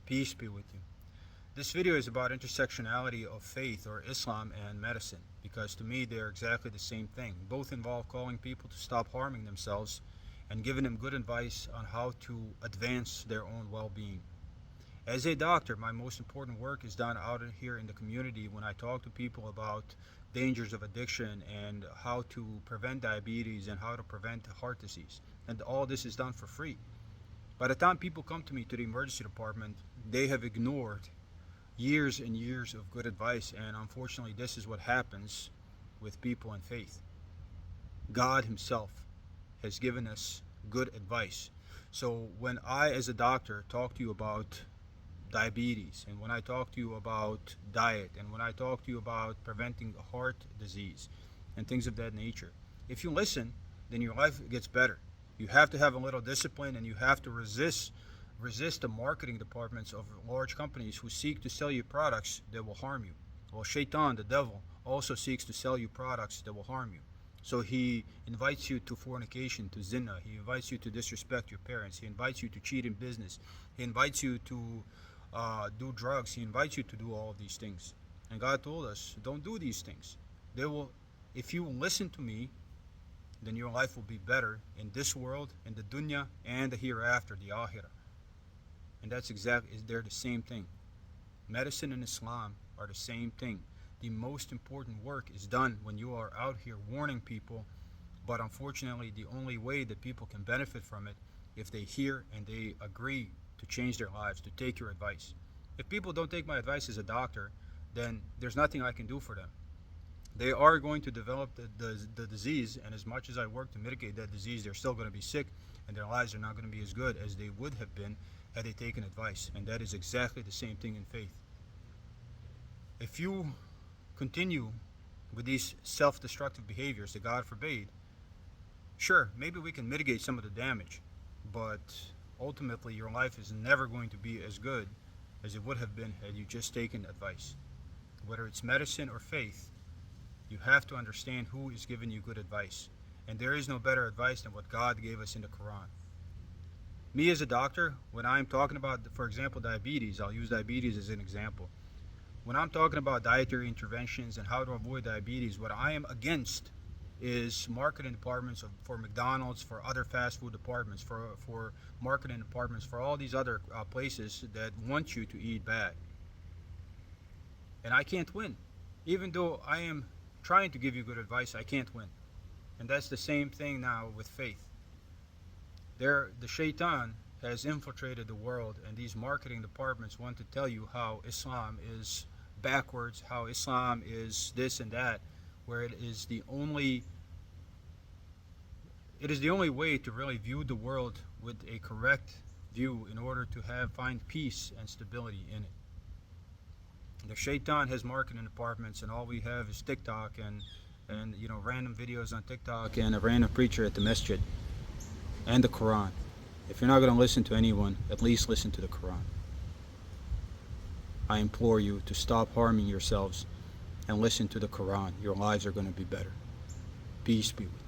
Peace be with you. This video is about intersectionality of faith or Islam and medicine, because to me they're exactly the same thing. Both involve calling people to stop harming themselves and giving them good advice on how to advance their own well-being. As a doctor, my most important work is done out here in the community when I talk to people about dangers of addiction and how to prevent diabetes and how to prevent heart disease. And all this is done for free. By the time people come to me to the emergency department, they have ignored years and years of good advice, and unfortunately this is what happens with people in faith. God himself has given us good advice. So when I as a doctor talk to you about diabetes, and when I talk to you about diet, and when I talk to you about preventing heart disease and things of that nature, if you listen, then your life gets better. You have to have a little discipline, and you have to resist the marketing departments of large companies who seek to sell you products that will harm you. Well, Shaitan, the devil, also seeks to sell you products that will harm you. So he invites you to fornication, to zina. He invites you to disrespect your parents. He invites you to cheat in business. He invites you to do drugs. He invites you to do all of these things. And God told us, don't do these things. If you listen to me, then your life will be better in this world, in the dunya, and the hereafter, the akhirah. And that's exactly, they're the same thing. Medicine and Islam are the same thing. The most important work is done when you are out here warning people, but unfortunately the only way that people can benefit from it if they hear and they agree to change their lives, to take your advice. If people don't take my advice as a doctor, then there's nothing I can do for them. They are going to develop the disease, and as much as I work to mitigate that disease, they're still going to be sick, and their lives are not going to be as good as they would have been had they taken advice. And that is exactly the same thing in faith. If you continue with these self-destructive behaviors that God forbade, sure, maybe we can mitigate some of the damage, but ultimately your life is never going to be as good as it would have been had you just taken advice. Whether it's medicine or faith, you have to understand who is giving you good advice. And there is no better advice than what God gave us in the Quran. Me as a doctor, when I'm talking about, for example, diabetes, I'll use diabetes as an example. When I'm talking about dietary interventions and how to avoid diabetes, what I am against is marketing departments for McDonald's, for other fast food departments, for marketing departments, for all these other places that want you to eat bad. And I can't win. Even though I am trying to give you good advice, I can't win. And that's the same thing now with faith. The Shaitan has infiltrated the world, and these marketing departments want to tell you how Islam is backwards, how Islam is this and that, where it is the only way to really view the world with a correct view in order to find peace and stability in it. The Shaitan has marketing departments, and all we have is TikTok and random videos on TikTok and a random preacher at the masjid and the Quran. If you're not going to listen to anyone, at least listen to the Quran. I implore you to stop harming yourselves and listen to the Quran. Your lives are going to be better. Peace be with you.